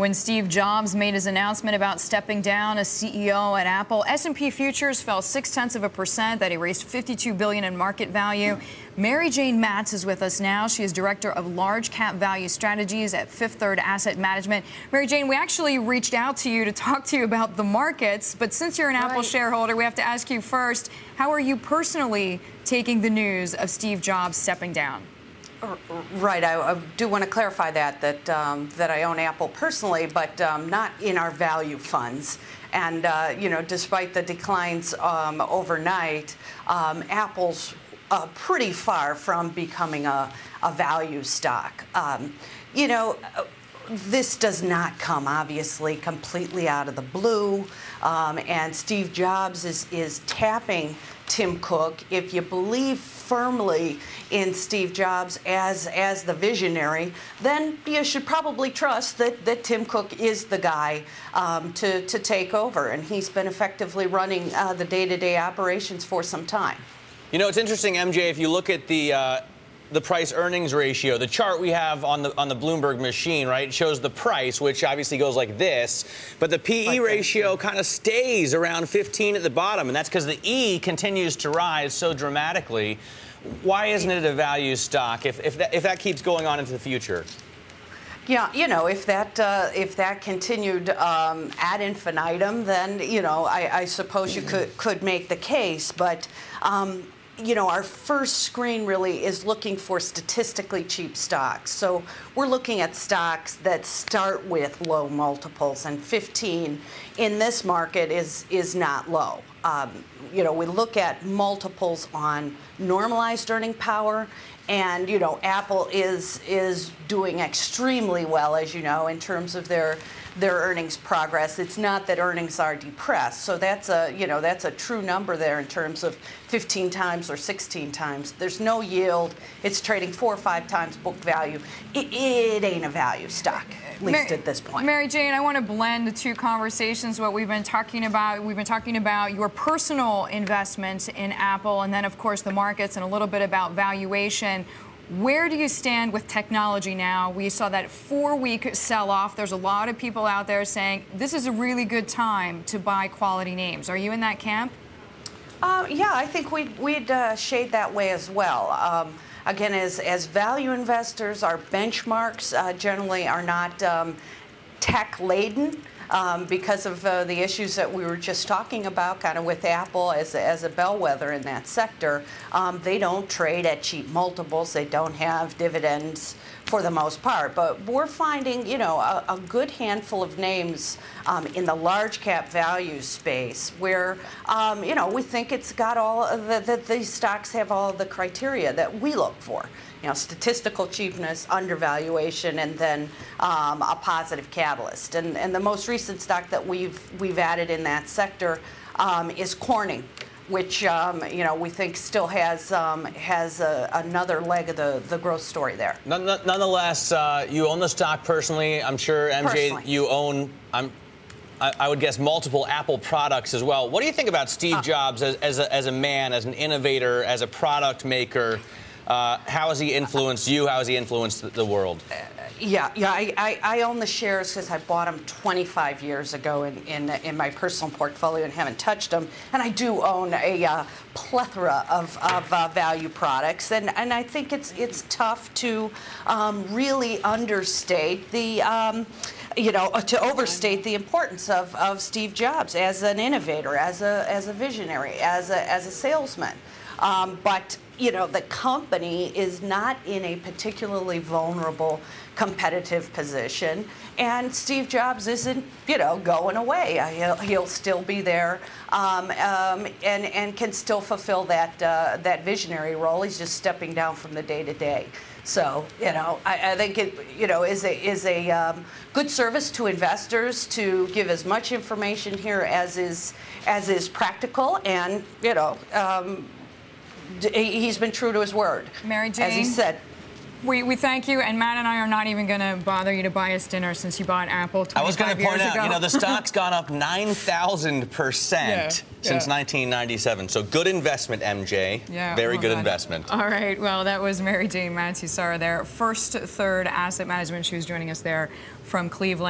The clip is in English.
when Steve Jobs made his announcement about stepping down as CEO at Apple. S&P futures fell 0.6%. That erased $52 billion in market value. Mary Jane Matz is with us now. She is Director of Large Cap Value Strategies at Fifth Third Asset Management. Mary Jane, we actually reached out to you to talk to you about the markets, but since you're an Apple shareholder, we have to ask you first, how are you personally taking the news of Steve Jobs stepping down? Right. I do want to clarify that I own Apple personally, but not in our value funds. And, despite the declines overnight, Apple's pretty far from becoming a value stock. This does not come, obviously, completely out of the blue. And Steve Jobs is tapping Tim Cook. If you believe firmly in Steve Jobs as the visionary, then you should probably trust that Tim Cook is the guy to take over. And he's been effectively running the day-to-day operations for some time. You know, it's interesting, MJ, if you look at the price-earnings ratio, the chart we have on the Bloomberg machine, right, it shows the price, which obviously goes like this, but the PE ratio kind of stays around 15 at the bottom, and that's because the E continues to rise so dramatically. Why isn't it a value stock if that keeps going on into the future? Yeah, if that continued ad infinitum, then I suppose you could make the case, but. Our first screen really is looking for statistically cheap stocks. So we're looking at stocks that start with low multiples, and 15 in this market is not low. We look at multiples on normalized earning power, and Apple is doing extremely well, as you know, in terms of their earnings progress. It's not that earnings are depressed. So that's a true number there in terms of 15 times or 16 times. There's no yield. It's trading 4 or 5 times book value. It ain't a value stock, at least at this point. Mary Jane, I want to blend the two conversations, what we've been talking about. We've been talking about your personal investment in Apple, and then, of course, the markets, and a little bit about valuation. Where do you stand with technology now? We saw that 4-week sell-off. There's a lot of people out there saying this is a really good time to buy quality names. Are you in that camp? Yeah, I think we'd shade that way as well. Again, as value investors, our benchmarks generally are not tech-laden. Because of the issues that we were just talking about, kind of with Apple as a bellwether in that sector. They don't trade at cheap multiples. They don't have dividends for the most part. But we're finding, a good handful of names in the large cap value space where, we think it's got all that these stocks have all the criteria that we look for. Statistical cheapness, undervaluation, and then a positive catalyst. And the most recent stock that we've added in that sector is Corning, which we think still has another leg of the growth story there. Nonetheless, you own the stock personally. I'm sure, MJ, personally. You own. I would guess multiple Apple products as well. What do you think about Steve Jobs as a man, as an innovator, as a product maker? How has he influenced you? How has he influenced the world? I own the shares because I bought them 25 years ago in my personal portfolio and haven't touched them. And I do own a plethora of value products, and I think it's tough to really understate the to overstate the importance of Steve Jobs as an innovator, as a visionary, as a salesman. But the company is not in a particularly vulnerable competitive position, and Steve Jobs isn't, going away. He'll still be there, and can still fulfill that visionary role. He's just stepping down from the day-to-day. So, I think it, is a good service to investors to give as much information here as is practical, and he's been true to his word. Mary Jane, as he said. We thank you, and Matt and I are not even going to bother you to buy us dinner since you bought Apple 25 years ago. I was going to point out, the stock's gone up 9,000% since 1997. So good investment, MJ. Yeah, very good investment. All right. Well, that was Mary Jane Matz. You saw her there. First Third Asset Management. She was joining us there from Cleveland.